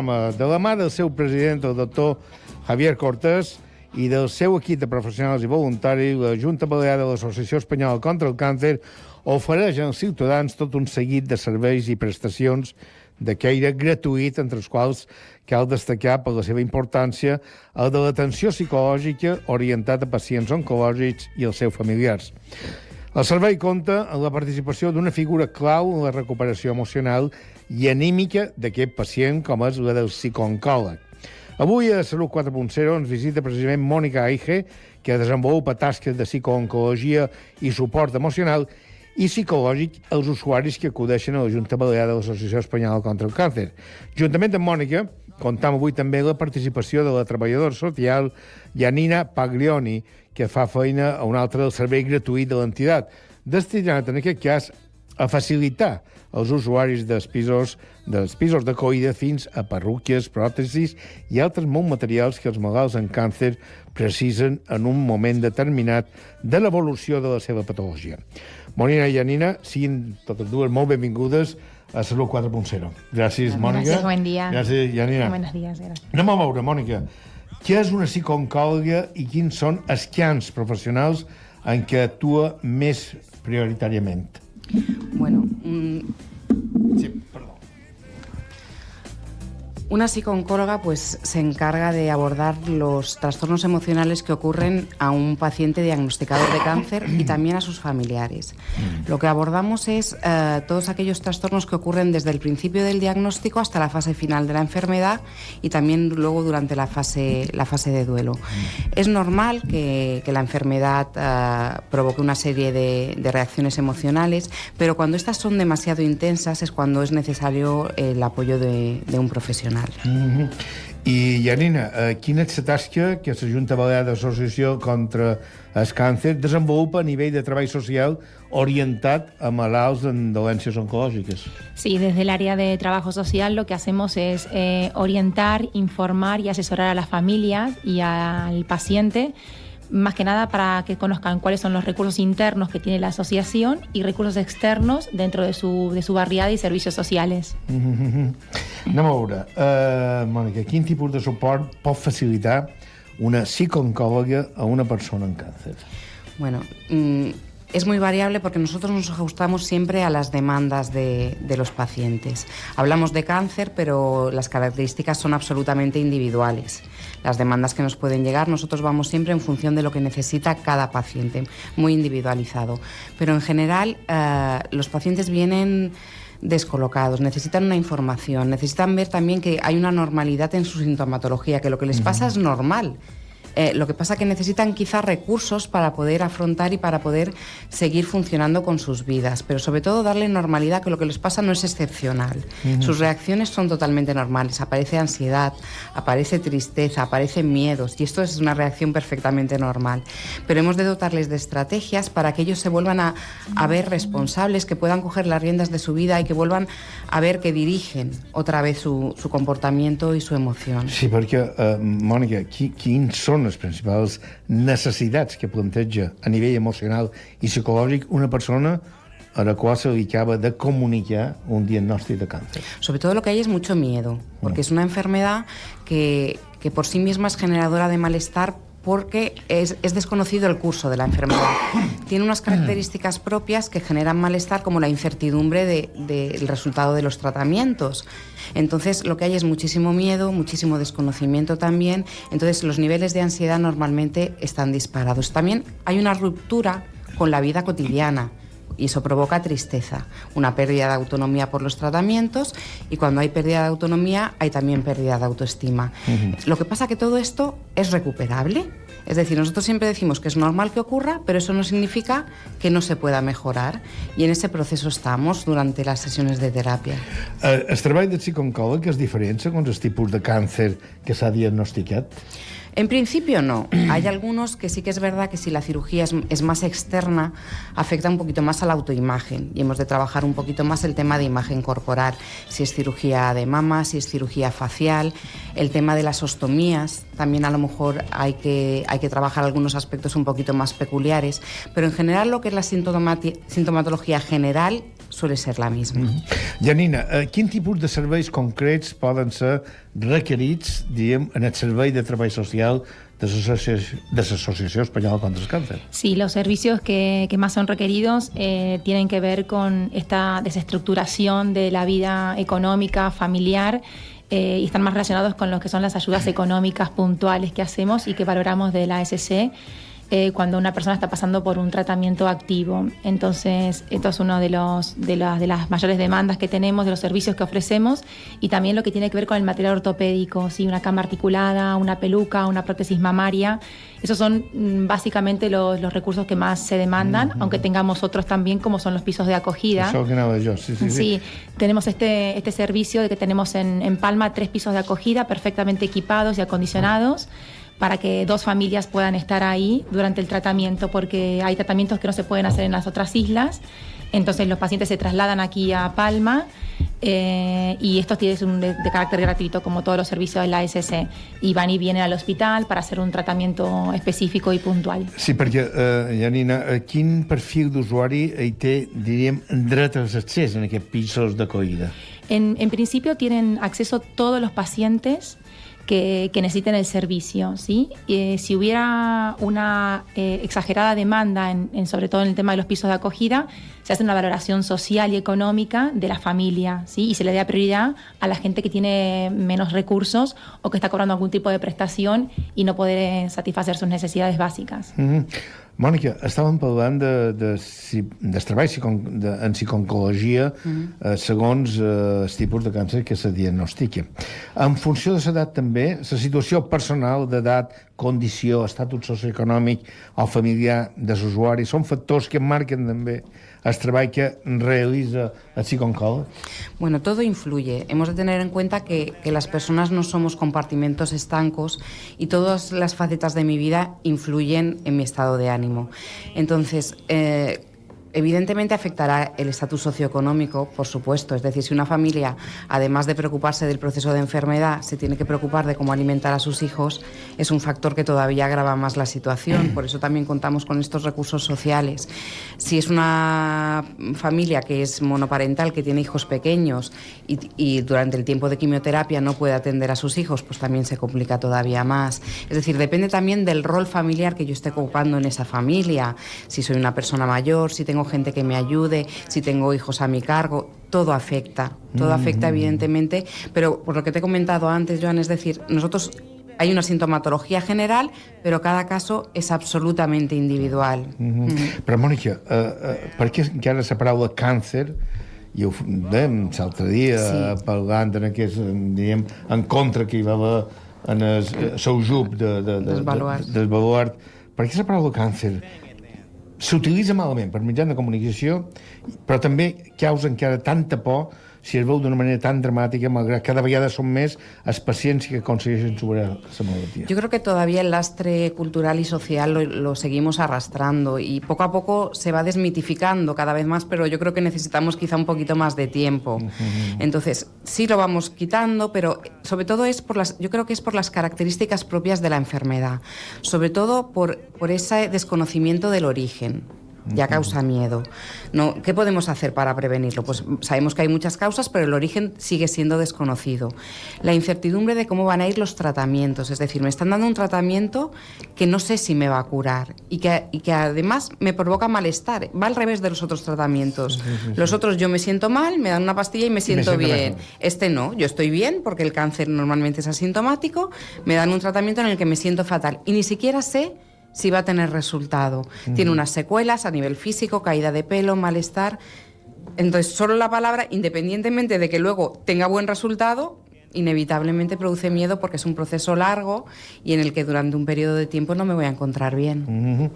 programa de la mà del seu president, el doctor Javier Cortés, i del seu equip de professionals i voluntaris, la Junta Balear de l'Associació Espanyola contra el Càncer ofereix als ciutadans tot un seguit de serveis i prestacions de caire gratuït, entre els quals cal destacar per la seva importància el de l'atenció psicològica orientat a pacients oncològics i els seus familiars. El servei compta amb la participació d'una figura clau en la recuperació emocional i anímica d'aquest pacient, com és la del psicooncòleg. Avui a Salut 4.0 ens visita precisament Mònica Aige, que desenvolupa tasques de psicooncologia i suport emocional i psicològic als usuaris que acudeixen a la Junta Balear de l'Associació Espanyola contra el Càncer. Juntament amb Mònica, comptam avui també la participació de la treballadora social Janina Paglioni, que fa feina a un altre del servei gratuït de l'entitat, destinat, en aquest cas, a facilitar els usuaris dels pisos d'acollida fins a perruques, pròtesis i altres molts materials que els malalts en càncer precisen en un moment determinat de l'evolució de la seva patologia. Mònica i Janina, siguin totes dues molt benvingudes a Salut 4.0. Gràcies, Mònica. Gràcies, buen dia. Gràcies, Janina. Buenos días, gracias. Anem a veure, Mònica, què és una psicooncòloga i quins són els camps professionals en què actua més prioritàriament? Bueno, Sí, perdó. una psicooncóloga pues se encarga de abordar los trastornos emocionales que ocurren a un paciente diagnosticado de cáncer y también a sus familiares. Lo que abordamos es todos aquellos trastornos que ocurren desde el principio del diagnóstico hasta la fase final de la enfermedad y también luego durante la fase de duelo. Es normal que la enfermedad provoque una serie de reacciones emocionales, pero cuando estas son demasiado intensas es cuando es necesario el apoyo de un profesional. I, Janina, quina és la tasca que la Junta Balear de l'Associació contra el Càncer desenvolupa a nivell de treball social orientat a malalts en dolències oncològiques? Sí, desde el área de trabajo social lo que hacemos es orientar, informar y asesorar a las familias y al paciente, más que nada para que conozcan cuáles son los recursos internos que tiene la asociación y recursos externos dentro de su barriada y servicios sociales. Anem a veure, Mònica, quin tipus de suport pot facilitar una psicooncòloga a una persona amb càncer? Bueno, es muy variable porque nosotros nos ajustamos siempre a las demandas de los pacientes. Hablamos de cáncer, pero las características son absolutamente individuales. Las demandas que nos pueden llegar, nosotros vamos siempre en función de lo que necesita cada paciente, muy individualizado. Pero en general, los pacientes vienen descolocados, necesitan una información, necesitan ver también que hay una normalidad en su sintomatología, que lo que les pasa es normal. Lo que pasa es que necesitan quizás recursos para poder afrontar y para poder seguir funcionando con sus vidas, pero sobre todo darle normalidad, que lo que les pasa no es excepcional. Sus reacciones son totalmente normales, aparece ansiedad, aparece tristeza, aparecen miedos, y esto es una reacción perfectamente normal. Pero hemos de dotarles de estrategias para que ellos se vuelvan a ver responsables, que puedan coger las riendas de su vida y que vuelvan a ver que dirigen otra vez su comportamiento y su emoción. Sí, perquè, Mònica, quins són les principals necessitats que planteja a nivell emocional i psicològic una persona a la cual se le acaba de comunicar un diagnòstic de càncer? Sobre todo lo que hay es mucho miedo, porque es una enfermedad que por sí misma es generadora de malestar, porque es desconocido el curso de la enfermedad. Tiene unas características propias que generan malestar, como la incertidumbre del resultado de los tratamientos. Entonces, lo que hay es muchísimo miedo, muchísimo desconocimiento también. Entonces, los niveles de ansiedad normalmente están disparados. También hay una ruptura con la vida cotidiana, y eso provoca tristeza, una pérdida de autonomía por los tratamientos, y cuando hay pérdida de autonomía hay también pérdida de autoestima. Lo que pasa es que todo esto es recuperable. Es decir, nosotros siempre decimos que es normal que ocurra, pero eso no significa que no se pueda mejorar, y en ese proceso estamos durante las sesiones de terapia. El treball de psicooncòleg és diferent segons el tipus de càncer que s'ha diagnosticat? En principio no. Hay algunos que sí que es verdad que si la cirugía es más externa, afecta un poquito más a la autoimagen, y hemos de trabajar un poquito más el tema de imagen corporal. Si es cirugía de mama, si es cirugía facial, el tema de las ostomías, también a lo mejor hay que trabajar algunos aspectos un poquito más peculiares, pero en general lo que es la sintomatología general suele ser la misma. Janina, quin tipus de serveis concrets poden ser requerits, diguem, en el servei de treball social de la Asociación Española contra el Cáncer? Sí, los servicios que más son requeridos tienen que ver con esta desestructuración de la vida económica, familiar, y están más relacionados con lo que son las ayudas económicas puntuales que hacemos y que valoramos de la ASC cuando una persona está pasando por un tratamiento activo. Entonces, esto es uno de las mayores demandas que tenemos, de los servicios que ofrecemos, y también lo que tiene que ver con el material ortopédico, ¿sí? Una cama articulada, una peluca, una prótesis mamaria. Esos son básicamente los recursos que más se demandan, aunque tengamos otros también, como son los pisos de acogida. Eso que no yo, sí. Sí, tenemos este servicio de que tenemos en Palma 3 pisos de acogida perfectamente equipados y acondicionados, para que 2 familias puedan estar ahí durante el tratamiento, porque hay tratamientos que no se pueden hacer en las otras islas. Entonces los pacientes se trasladan aquí a Palma y esto tiene de carácter gratuito, como todos los servicios de la ASC, y van y vienen al hospital para hacer un tratamiento específico y puntual. Sí, perquè, Janina, quin perfil d'usuari té, diríem, dret als accés en aquests pisos d'acollida? En principio tienen acceso todos los pacientes que necesiten el servicio, ¿sí? Si hubiera una exagerada demanda, sobre todo en el tema de los pisos de acogida, se hace una valoración social y económica de la familia, ¿sí? Y se le da prioridad a la gente que tiene menos recursos o que está cobrando algún tipo de prestación y no puede satisfacer sus necesidades básicas. Mònica, estàvem parlant del treball en psiconcologia segons el tipus de càncer que se diagnostica. En funció de l'edat també, la situació personal d'edat, condició, estatus socioeconòmic o familiar dels usuaris són factors que marquen també el treball que realiza el psicooncòleg? Bueno, todo influye. Hemos de tener en cuenta que las personas no somos compartimentos estancos y todas las facetas de mi vida influyen en mi estado de ánimo. Entonces, evidentemente afectará el estatus socioeconómico, por supuesto. Es decir, si una familia, además de preocuparse del proceso de enfermedad, se tiene que preocupar de cómo alimentar a sus hijos, es un factor que todavía agrava más la situación. Por eso también contamos con estos recursos sociales. Si es una familia que es monoparental, que tiene hijos pequeños y durante el tiempo de quimioterapia no puede atender a sus hijos, pues también se complica todavía más. Es decir, depende también del rol familiar que yo esté ocupando en esa familia. Si soy una persona mayor, si tengo gente que me ayude, si tengo hijos a mi cargo, todo afecta evidentemente, pero por lo que te he comentado antes, Joan, es decir, nosotros hay una sintomatología general, pero cada caso és absolutamente individual. Però, Mònica, per què encara la paraula càncer, i ho dèiem l'altre dia, parlant en aquest, diguem, encontre que hi va haver en el seu grup del Baluart, per què la paraula càncer s'utilitza malament per mitjans de comunicació, però també causa encara tanta por si es veu d'una manera tan dramàtica, malgrat cada vegada són més els pacients que aconsegueixen superar la malaltia. Yo creo que todavía el lastre cultural y social lo seguimos arrastrando y poco a poco se va desmitificando cada vez más, pero yo creo que necesitamos quizá un poquito más de tiempo. Entonces, sí lo vamos quitando, pero sobre todo yo creo que es por las características propias de la enfermedad, sobre todo por ese desconocimiento del origen. Ya causa miedo. No, ¿qué podemos hacer para prevenirlo? Pues sabemos que hay muchas causas, pero el origen sigue siendo desconocido. La incertidumbre de cómo van a ir los tratamientos, es decir, me están dando un tratamiento que no sé si me va a curar y que además me provoca malestar. Va al revés de los otros tratamientos. Los otros yo me siento mal, me dan una pastilla y me siento bien. Este no, yo estoy bien porque el cáncer normalmente es asintomático, me dan un tratamiento en el que me siento fatal y ni siquiera sé si va a tener resultado. Tiene unas secuelas a nivel físico, caída de pelo, malestar. Entonces, solo la palabra, independientemente de que luego tenga buen resultado, inevitablemente produce miedo porque es un proceso largo y en el que durante un periodo de tiempo no me voy a encontrar bien.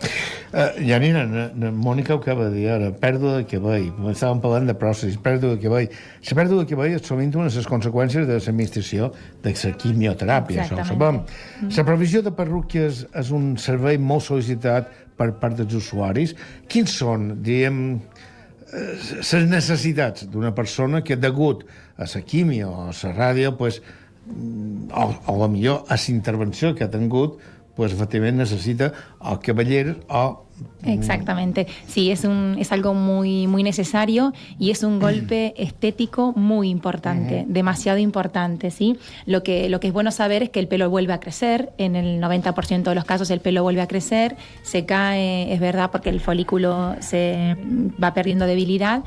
Janina, Mònica ho acaba de dir ara, pèrdua de cabell. Estàvem parlant de pròstasi, pèrdua de cabell. La pèrdua de cabell és sovint una de les conseqüències de l'administració de la quimioteràpia, això ho sabem. La provisió de perruques és un servei molt sol·licitat per part dels usuaris. Quins són, diguem, les necessitats d'una persona que degut a la quimio o a la ràdio o millor a la intervenció que ha tingut, efectivament necessita o cabellera o Exactamente, sí, es algo muy, muy necesario y es un golpe estético muy importante, demasiado importante, ¿sí? Lo que es bueno saber es que el pelo vuelve a crecer, en el 90% de los casos el pelo vuelve a crecer, se cae, es verdad, porque el folículo se va perdiendo debilidad,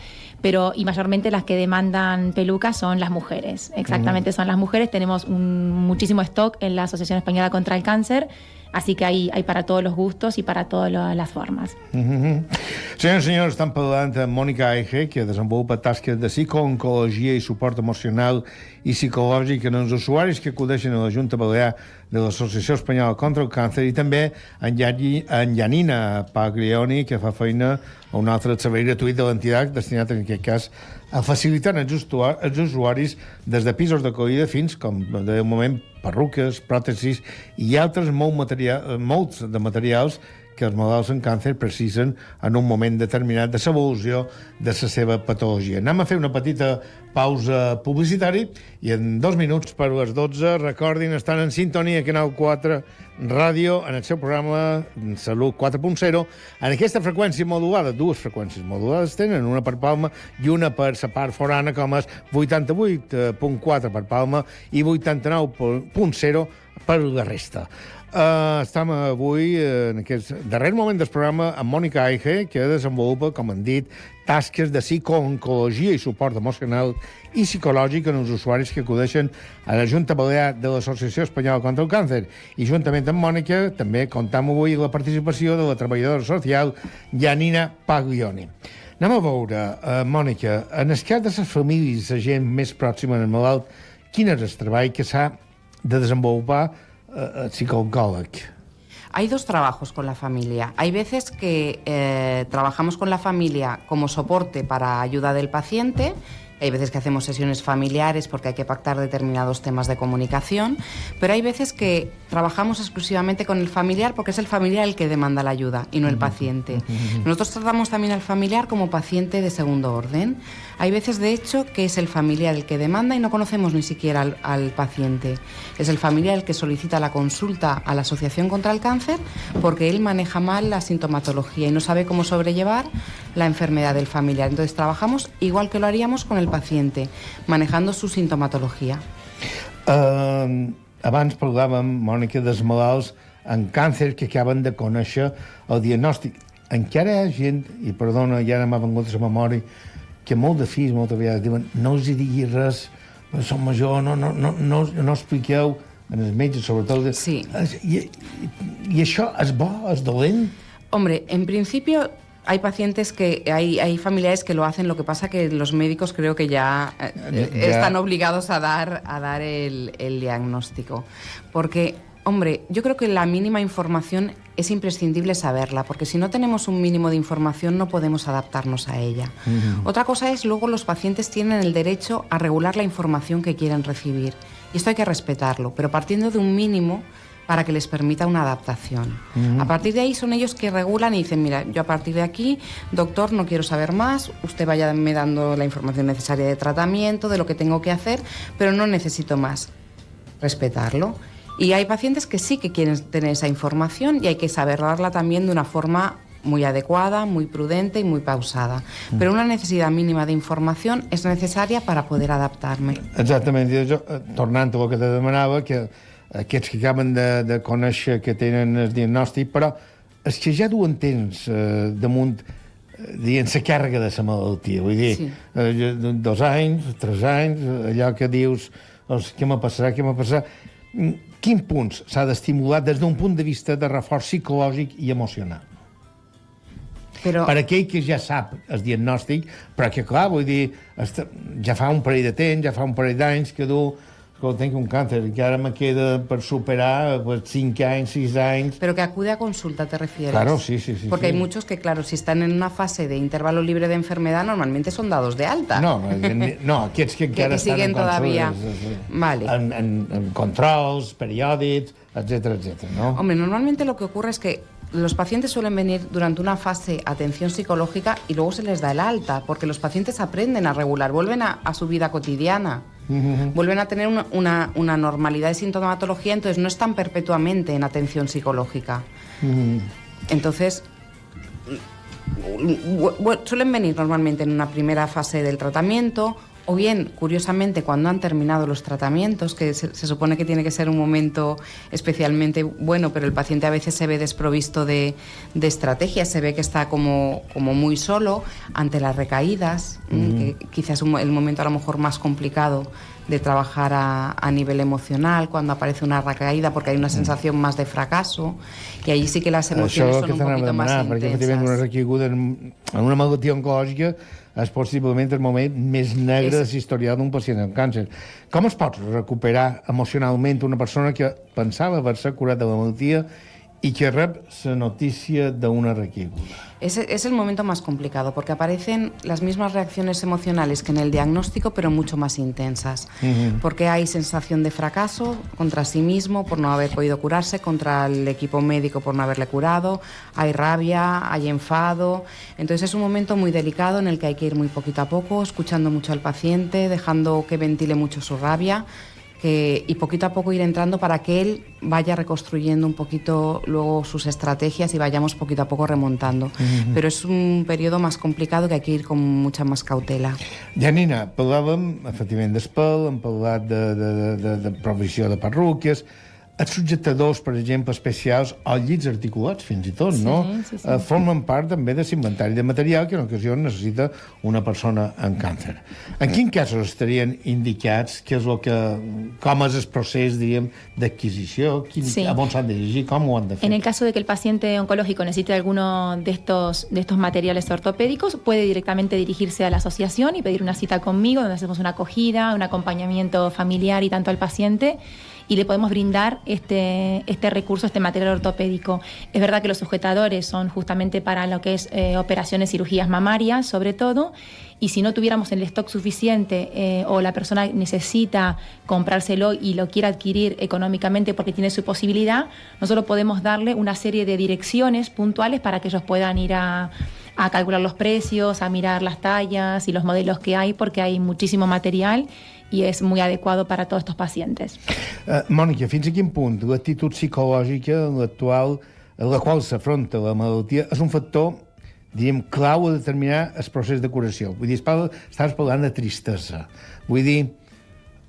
y mayormente las que demandan pelucas son las mujeres, exactamente son las mujeres, tenemos muchísimo stock en la Asociación Española contra el Cáncer. Así que hay para todos los gustos i per a totes les formes. Senyors i senyors, estan parlant amb Mònica Aige, que desenvolupa tasques de psicooncologia i suport emocional i psicològic en els usuaris que acudeixen a la Junta Balear de l'Associació Espanyola contra el Càncer, i també en Janina Paglioni, que fa feina a un altre servei gratuït de l'entitat, destinat en aquest cas a facilitar els usuaris des de pisos d'acollida fins, com de moment, perruques, pròtesis i altres molts de materials que els malalts amb càncer precisen en un moment determinat de l'evolució de la seva patologia. Anem a fer una petita pausa publicitària i en 2 minuts per les 12, recordin, estan en sintonia Canal 4 Ràdio en el seu programa Salut 4.0 en aquesta freqüència modulada, 2 freqüències modulades tenen, una per Palma i una per la part forana, com és 88.4 per Palma i 89.0 per la resta. Estem avui en aquest darrer moment del programa amb Mònica Aige, que desenvolupa, com hem dit, tasques de psicooncologia i suport emocional i psicològic en els usuaris que acudeixen a la Junta Balear de l'Associació Espanyola contra el Càncer. I juntament amb Mònica també comptam avui la participació de la treballadora social Janina Paglioni. Anem a veure, Mònica, en el cas de les famílies, la gent més pròxima al malalt, quin és el treball que s'ha de desenvolupar el psicooncòleg? Hay 2 trabajos con la familia. Hay veces que trabajamos con la familia como soporte para ayuda del paciente. Hay veces que hacemos sesiones familiares porque hay que pactar determinados temas de comunicación, pero hay veces que trabajamos exclusivamente con el familiar porque es el familiar el que demanda la ayuda y no el paciente. Nosotros tratamos también al familiar como paciente de segundo orden. Hay veces, de hecho, que es el familiar el que demanda y no conocemos ni siquiera al paciente. Es el familiar el que solicita la consulta a la Asociación contra el Cáncer porque él maneja mal la sintomatología y no sabe cómo sobrellevar la enfermedad del familiar. Entonces trabajamos igual que lo haríamos con el paciente, manejando su sintomatología. Abans parlàvem, Mònica, dels malalts amb càncer que acaben de conèixer el diagnòstic. Encara hi ha gent, i perdona, ja m'ha vengut a la memòria, que molt de fills moltes vegades diuen no els hi diguis res, som major, no expliqueu en els metges, sobretot. Sí. I això és bo, és dolent? Hombre, en principio hay pacientes hay familiares que lo hacen, lo que pasa que los médicos creo que ya están obligados a dar el diagnóstico. Porque, hombre, yo creo que la mínima información es imprescindible saberla, porque si no tenemos un mínimo de información no podemos adaptarnos a ella. Otra cosa es, luego los pacientes tienen el derecho a regular la información que quieren recibir. Y esto hay que respetarlo, pero partiendo de un mínimo para que les permita una adaptación. A partir de ahí son ellos que regulan y dicen, mira, yo a partir de aquí, doctor, no quiero saber más, usted váyame dando la información necesaria de tratamiento, de lo que tengo que hacer, pero no necesito más. Respetarlo. Y hay pacientes que sí que quieren tener esa información y hay que saber darla también de una forma muy adecuada, muy prudente y muy pausada. Pero una necesidad mínima de información es necesaria para poder adaptarme. Exactament. Jo, tornant a el que te demanava, que aquests que acaben de conèixer que tenen el diagnòstic, però els que ja duen temps damunt, dient, la càrrega de la malaltia, vull dir, 2 anys, 3 anys, allò que dius, què me passarà, quin punts s'ha d'estimular des d'un punt de vista de reforç psicològic i emocional? Però... Per aquell que ja sap el diagnòstic, però que, clar, vull dir, ja fa un parell de temps, ja fa un parell d'anys que du, tengo un cáncer, que ahora me queda por superar 5 años, 6 años. Pero que acude a consulta, ¿te refieres? Claro, sí. Porque hay muchos que, claro, si están en una fase de intervalo libre de enfermedad, normalmente son dados de alta. No, aquests que encara que siguen estan en todavía. Vale. En controls, periòdics, etcétera, ¿no? Hombre, normalmente lo que ocurre es que los pacientes suelen venir durante una fase atención psicológica y luego se les da el alta, porque los pacientes aprenden a regular, vuelven a su vida cotidiana. Vuelven a tener una normalidad de sintomatología, entonces no están perpetuamente en atención psicológica. Entonces, suelen venir normalmente en una primera fase del tratamiento, o bien, curiosamente, cuando han terminado los tratamientos, que se supone que tiene que ser un momento especialmente bueno, pero el paciente a veces se ve desprovisto de estrategias, se ve que está como muy solo ante las recaídas, que quizás es el momento a lo mejor más complicado de trabajar a nivel emocional, cuando aparece una recaída, porque hay una sensación más de fracaso, que allí sí que las emociones son un poquito más intensas. Perquè efectivament una recaiguda en una malaltia oncològica és possiblement el moment més negre de la història d'un pacient amb càncer. Com es pot recuperar emocionalment una persona que pensava haver-se curat de la malaltia y que rep la noticia de una recaiguda? Es el momento más complicado porque aparecen las mismas reacciones emocionales que en el diagnóstico, pero mucho más intensas. Porque hay sensación de fracaso contra sí mismo por no haber podido curarse, contra el equipo médico por no haberle curado, hay rabia, hay enfado. Entonces es un momento muy delicado en el que hay que ir muy poquito a poco, escuchando mucho al paciente, dejando que ventile mucho su rabia. Y poquito a poco ir entrando para que él vaya reconstruyendo un poquito luego sus estrategias y vayamos poquito a poco remontando. Però és un període més complicat que hay que ir con mucha más cautela. Janina, parlàvem efectivament d'espel, hem parlat de provisió de parrúquies, els subjectadors, per exemple, especials, o llits articulats, fins i tot, no? Sí. Formen part també de l'inventari de material que en ocasió necessita una persona amb càncer. En quins casos estarien indicats? Com és el procés, diríem, d'adquisició? A on s'han de dirigir? Com ho han de fer? En el caso de que el paciente oncológico necesite alguno de estos materiales ortopédicos, puede directamente dirigirse a la asociación y pedir una cita conmigo, donde hacemos una acogida, un acompañamiento familiar y tanto al paciente, y le podemos brindar este recurso, este material ortopédico. Es verdad que los sujetadores son justamente para lo que es operaciones, cirugías mamarias, sobre todo, y si no tuviéramos el stock suficiente o la persona necesita comprárselo y lo quiere adquirir económicamente porque tiene su posibilidad, nosotros podemos darle una serie de direcciones puntuales para que ellos puedan ir a calcular los precios, a mirar las tallas y los modelos que hay, porque hay muchísimo material y es muy adecuado para todos estos pacientes. Mònica, fins a quin punt l'actitud psicològica en la qual s'afronta la malaltia és un factor, diríem, clau a determinar el procés de curació? Vull dir, estàs parlant de tristesa. Vull dir,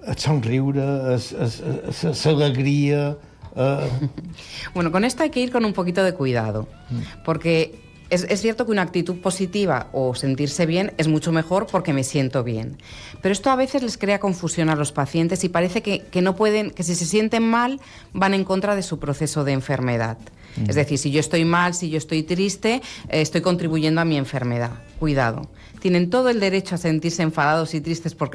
el somriure, l'alegria... Bueno, con esto hay que ir con un poquito de cuidado, porque es cierto que una actitud positiva o sentirse bien es mucho mejor porque me siento bien. Pero esto a veces les crea confusión a los pacientes y parece que no pueden, que si se sienten mal van en contra de su proceso de enfermedad. Es decir, si yo estoy mal, si yo estoy triste, estoy contribuyendo a mi enfermedad. Cuidado. Tienen todo el derecho a sentirse enfadados y tristes por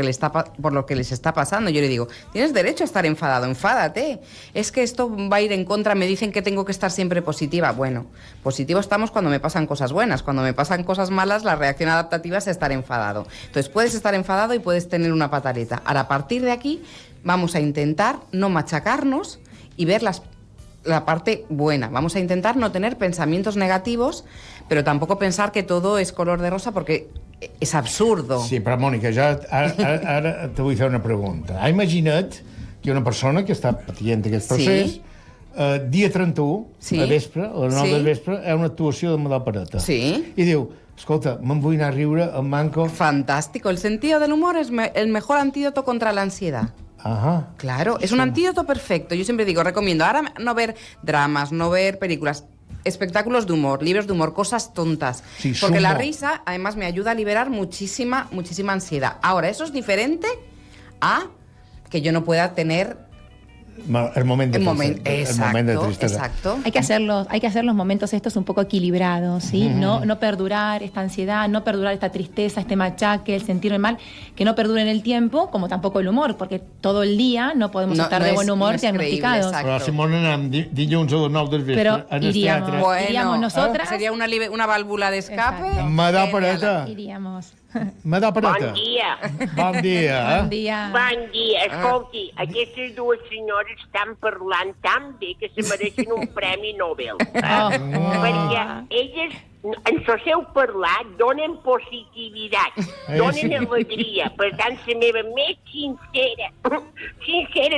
lo que les está pasando. Yo le digo, tienes derecho a estar enfadado, enfádate. Es que esto va a ir en contra, me dicen que tengo que estar siempre positiva. Bueno, positivo estamos cuando me pasan cosas buenas. Cuando me pasan cosas malas, la reacción adaptativa es estar enfadado. Entonces puedes estar enfadado y puedes tener una pataleta. Ahora, a partir de aquí, vamos a intentar no machacarnos y ver la parte buena. Vamos a intentar no tener pensamientos negativos, pero tampoco pensar que todo es color de rosa porque és absurdo. Sí, però Mònica, ara te vull fer una pregunta. Imagina't que una persona que està patint aquest procés, dia 31, a vespre, a les 9 del vespre, hi ha una actuació de Madame Pareta. Sí. I diu, escolta, me'n vull anar a riure al Manco. Fantástico. El sentido del humor es el mejor antídoto contra la ansiedad. Ajá. Claro, es un antídoto perfecto. Yo siempre digo, recomiendo ahora no ver dramas, no ver películas, espectáculos de humor, libros de humor, cosas tontas. Sí, porque la risa, además, me ayuda a liberar muchísima ansiedad. Ahora, eso es diferente a que yo no pueda tener el momento de tristeza. Exacto. Hay que hacer los momentos estos un poco equilibrados, ¿sí? No perdurar esta ansiedad, no perdurar esta tristeza, este machaque, el sentirme mal, que no perdure en el tiempo, como tampoco el humor, porque todo el día no podemos estar de buen humor diagnosticados. Però si m'on anem dilluns a les 9 del vespre en el teatre. Iríamos nosotras. Sería una válvula de escape. Madame Pareta. Iríamos. Madame Pareta. Bon dia. Bon dia. Bon dia. Bon dia. Escolti, aquestes dues senyores estan parlant tan bé que se mereixen un premi Nobel. Perquè elles ens seu parlar, donen positivitat, donen alegria. Per tant, la meva més sincera,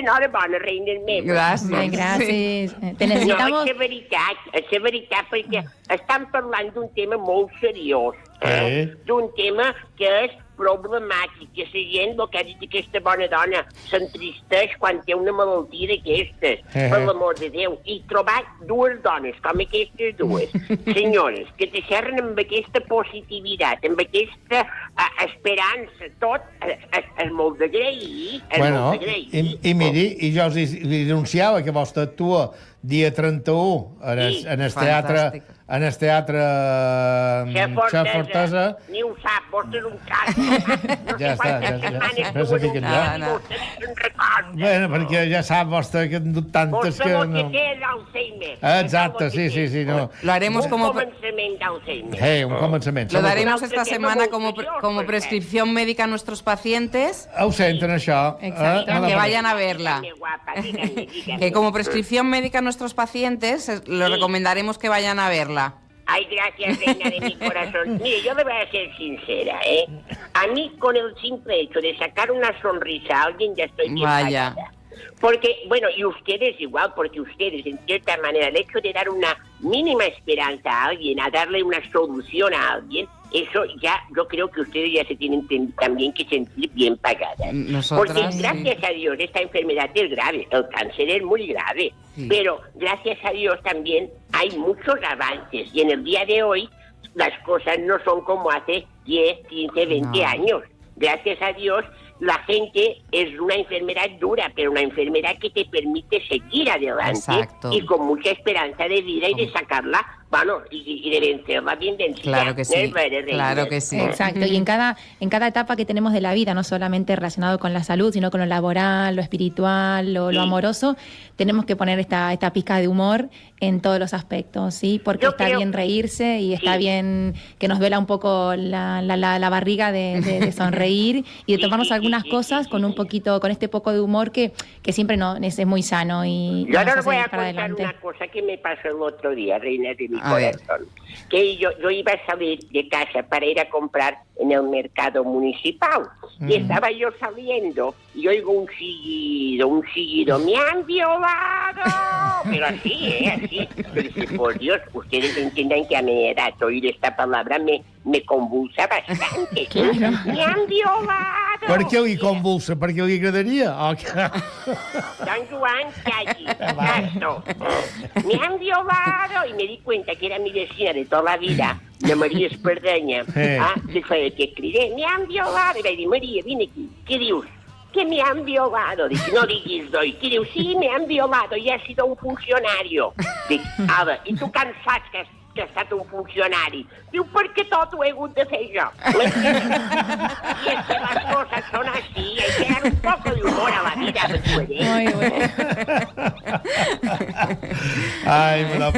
enhorabona, reines meves. Gràcies. Gràcies. Te No, necesitamos... és la veritat, perquè estan parlant d'un tema molt seriós, d'un tema que és problemàtic, que la gent, el que ha dit aquesta bona dona, s'entristeix quan té una malaltia d'aquestes, per l'amor de Déu, i trobar dues dones com aquestes dues, senyores, que te xerren amb aquesta positivitat, amb aquesta esperança, tot és molt d'agrair, Bueno, i miri, i jo li anunciava que vostè actua dia 31 en el teatre Xa Fortesa. Ni ho sap, vostè és un cas. Ja està, ja se fiquen ja. Bueno, perquè ja sap vostè que en dut tantes que... Vostè lo que té és Alzheimer. Exacte, sí, no. Lo haremos como... Un començament d'Alzheimer. Un començament. Lo daremos esta semana como prescripción médica a nuestros pacientes. Ho senten, això. Exacto. Que vayan a verla. Dígame. Que como prescripción médica a nuestros pacientes, lo recomendaremos que vayan a verla. Ay, gracias, reina de mi corazón. Mire, yo le voy a ser sincera, A mí, con el simple hecho de sacar una sonrisa a alguien, ya estoy bien pagada. Porque, bueno, y ustedes igual, porque ustedes, en cierta manera, el hecho de dar una mínima esperanza a alguien, a darle una solución a alguien, eso ya, yo creo que ustedes ya se tienen también que sentir bien pagadas. Porque gracias a Dios esta enfermedad es grave, el cáncer es muy grave, pero gracias a Dios también hay muchos avances y en el día de hoy las cosas no son como hace 10, 15, 20 años. Gracias a Dios la gente es una enfermedad dura, pero una enfermedad que te permite seguir adelante y con mucha esperanza de vida y de sacarla, bueno, y de vencerla bien vencida. Claro que sí, claro que sí. Exacto, y en cada etapa que tenemos de la vida, no solamente relacionado con la salud, sino con lo laboral, lo espiritual, lo amoroso, tenemos que poner esta pizca de humor en todos los aspectos, ¿sí? Porque está bien reírse y está bien que nos vela un poco la barriga de sonreír y de tomarnos algunas cosas con un poquito, con este poco de humor que siempre es muy sano y yo ahora voy a contar una cosa que me pasó el otro día, reina de mi corazón. Que yo iba a salir de casa para ir a comprar en el mercado municipal y estaba yo saliendo y oigo un sillido, ¡me han violado! Pero así, así. Yo dije, por Dios, ustedes entiendan que a mi edad oír esta palabra me convulsa bastante. Claro. ¡Me han violado! Per què li convulsa? Perquè li agradaria? Don Juan, calli, caso. Me han violado y me di cuenta que era mi vecina de toda la vida, de Maria Espardeña. Que cridé, me han violado. I vaig dir, Maria, vine aquí. Què dius? Que me han violado. Dic, no diguis doi. Què dius? Sí, me han violado y ha sido un funcionario. Dic, Ada, i tu can saps que ha estat un funcionari? Diu, perquè tot ho he hagut de fer jo. I és que les coses són així, hay que dar un poco de humor a la vida, Muy bueno. Ai, m'ha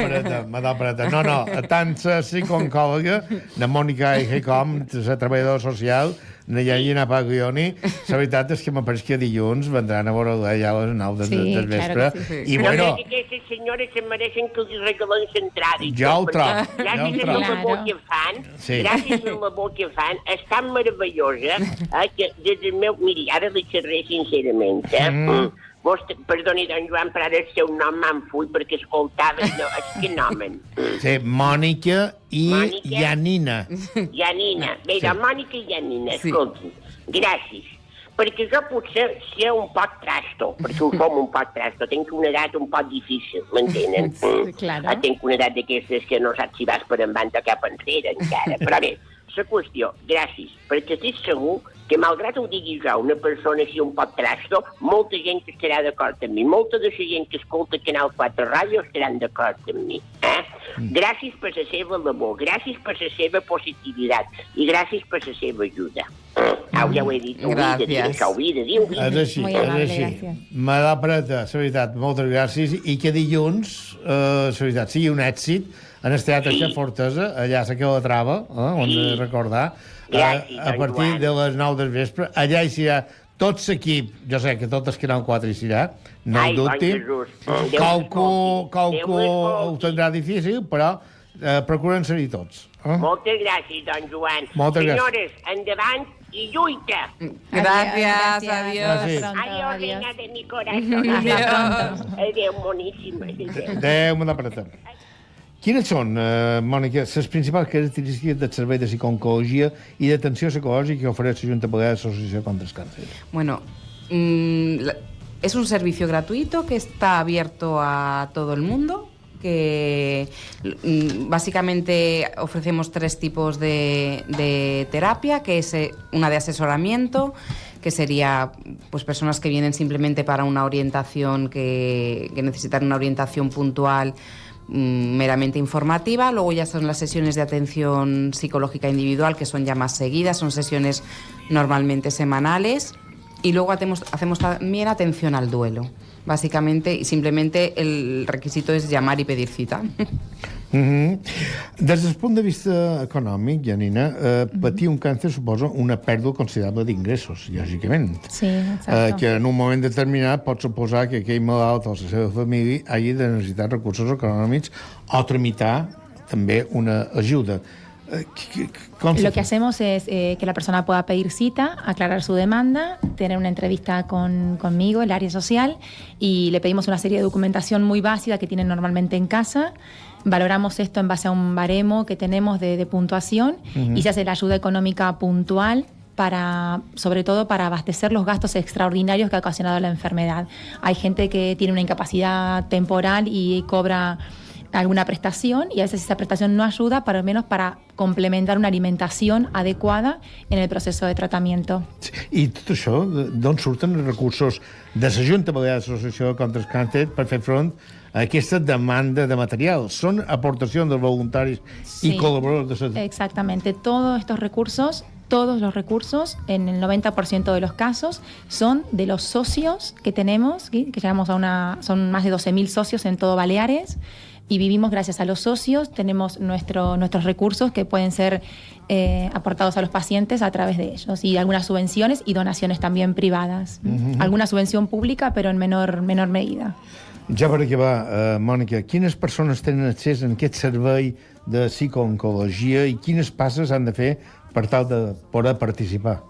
pareta. No, tant la psicooncòloga, la Mònica Ejecom, la treballadora social, la Iaina Paglioni, la veritat és que m'apareix que dilluns vendran a veure ja a les 9 del vespre. Claro I bueno... No, aquestes senyores se mereixen que els regalem l'entrada. Ja ho trobo. Gràcies a la labor que fan, gràcies a la labor que fan, és tan meravellosa que des del meu... Miri, ara li xerré sincerament, Vostè, perdoni, don Joan, però ara el seu nom me'n full perquè escoltava que nomen. Sí, Mònica i Janina. Janina. Bé, doncs Mònica i Janina, escolti. Gràcies. Perquè jo potser sé un poc trasto, perquè ho som un poc trasto. Tenc una edat un poc difícil, m'entenen? Claro. Tenc una edat d'aquestes que no saps si vas per endavant o cap enrere encara. Però bé, la qüestió, gràcies, perquè estic segur que malgrat ho digui jo, una persona així un poc trasto, molta gent estarà d'acord amb mi. Molta de la gent que escolta Canal 4 Ràdio estaran d'acord amb mi. Gràcies per la seva labor, gràcies per la seva positivitat i gràcies per la seva ajuda. Ja ho he dit, ho havia de dir. És així. M'ha d'apretar, la veritat, moltes gràcies, i que dilluns, la veritat, sigui un èxit en el Teatre Xa Fortesa, allà a la Trava, on he de recordar, a partir de les 9 del vespre. Allà hi serà tot l'equip, jo sé que tot el Canal 4 hi serà, no ho dubtin. Qualcú ho tindrà difícil, però procurem ser-hi tots. Moltes gràcies, don Joan. Moltes gràcies. Senyores, endavant i lluita. Gràcies, adiós. Adiós, reina de mi corazón. Adéu, moníssima. Adéu, bona tarda. Quines són, Mònica, les principals característiques del servei de psicooncologia i d'atenció psicològica que ofereix la Junta Balear Asociación contra el Cáncer? Bueno, es un servicio gratuito que está abierto a todo el mundo, que básicamente ofrecemos 3 tipos de terapia, que es una de asesoramiento, que sería pues personas que vienen simplemente para una orientación, que necesitan una orientación puntual, meramente informativa. Luego ya son las sesiones de atención psicológica individual, que son ya más seguidas, son sesiones normalmente semanales. Y luego hacemos también atención al duelo, básicamente, y simplemente el requisito es llamar y pedir cita. Des del punt de vista econòmic, Janina, patir un càncer suposa una pèrdua considerable d'ingressos, lògicament. Sí, exacte. Que en un moment determinat pot suposar que aquell malalt o la seva família hagi de necessitar recursos econòmics o tramitar també una ajuda. Lo que hacemos es que la persona pueda pedir cita, aclarar su demanda, tener una entrevista conmigo, el área social, y le pedimos una serie de documentación muy básica que tienen normalmente en casa. Valoramos esto en base a un baremo que tenemos de puntuación y se hace la ayuda económica puntual sobre todo para abastecer los gastos extraordinarios que ha ocasionado la enfermedad. Hay gente que tiene una incapacidad temporal y cobra alguna prestación, y a veces esa prestación no ayuda, pero al menos para complementar una alimentación adecuada en el proceso de tratamiento. Sí. I tot això, d'on surten els recursos de la Junta Balear Associació contra el Càncer per fer front a aquesta demanda de material? Són aportacions dels voluntaris i col·laboradors de la... Exactamente. Todos los recursos, en el 90% de los casos, son de los socios que tenemos, que llegamos son más de 12.000 socios en todo Baleares, y vivimos gracias a los socios. Tenemos nuestros recursos que pueden ser aportados a los pacientes a través de ellos, y algunas subvenciones y donaciones también privadas. Alguna subvención pública, pero en menor medida. Ja per acabar, Mònica, quines persones tenen accés a aquest servei de psicooncologia i quines passes han de fer per tal de poder participar?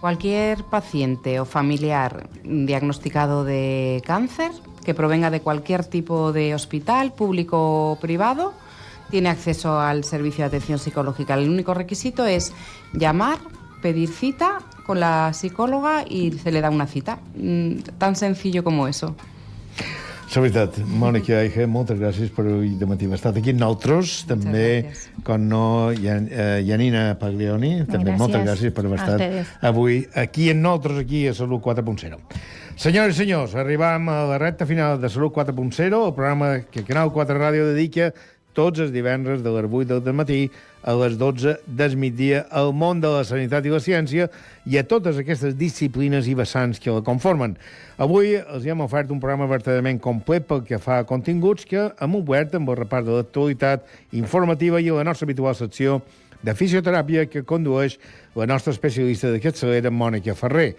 Cualquier paciente o familiar diagnosticado de cáncer que provenga de cualquier tipo de hospital, público o privado, tiene acceso al servicio de atención psicológica. El único requisito es llamar, pedir cita con la psicóloga y se le da una cita. Tan sencillo como eso. La veritat, Mònica Aige, moltes gràcies per avui de matí. Ha estat aquí amb nosaltres, també, com no, Janina Paglioni, també moltes gràcies per haver estat avui aquí amb nosaltres, aquí a Salut 4.0. Senyores i senyors, arribam a la recta final de Salut 4.0, el programa que Canal 4 Ràdio dedica tots els divendres de les 8 del matí a les 12 del migdia al món de la sanitat i la ciència i a totes aquestes disciplines i vessants que la conformen. Avui els hem ofert un programa verdaderament complet pel que fa a continguts que hem obert amb el repart de l'actualitat informativa i la nostra habitual secció de fisioteràpia que condueix la nostra especialista de capçalera, Mònica Ferrer.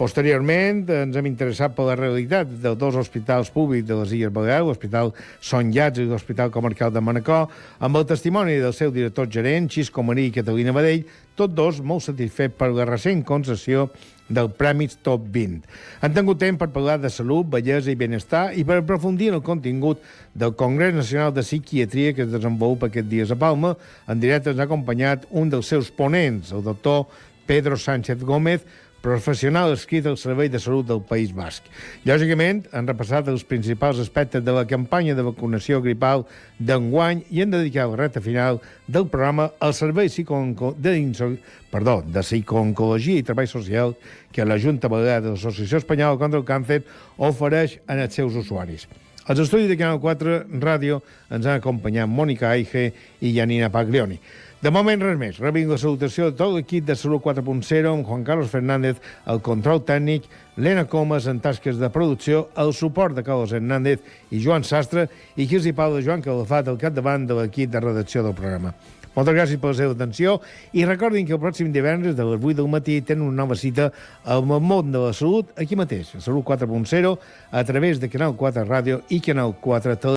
Posteriorment, ens hem interessat per la realitat dels 2 hospitals públics de les Illes Balears, l'Hospital Son Llats i l'Hospital Comarcal de Manacor, amb el testimoni del seu director gerent, Xisco Marí i Catalina Badell, tots 2 molt satisfets per la recent concessió del Premi Top 20. Han tingut temps per parlar de salut, bellesa i benestar i per aprofundir en el contingut del Congrés Nacional de Psiquiatria que es desenvolupa aquests dies a Palma. En directe ens ha acompanyat un dels seus ponents, el doctor Pedro Sánchez Gómez, professional adscrit al Servei de Salut del País Basc. Lògicament, han repassat els principals aspectes de la campanya de vacunació gripal d'enguany i han dedicat la recta final del programa al Servei de Psicooncologia i Treball Social que la Junta Balear de l'Associació Espanyola contra el Càncer ofereix als seus usuaris. Als estudis de Canal 4 Ràdio ens han acompanyat Mònica Aige i Janina Paglioni. De moment, res més. Rebin la salutació de tot l'equip de Salut 4.0 amb Juan Carlos Fernández, el control tècnic, Lena Comas en tasques de producció, el suport de Carlos Hernández i Joan Sastre, i qui els hi parla, Joan Calafat, al capdavant de l'equip de redacció del programa. Moltes gràcies per la seva atenció i recordin que el pròxim divendres de les 8 del matí tenen una nova cita amb el món de la salut aquí mateix, a Salut 4.0, a través de Canal 4 Ràdio i Canal 4 Televisió.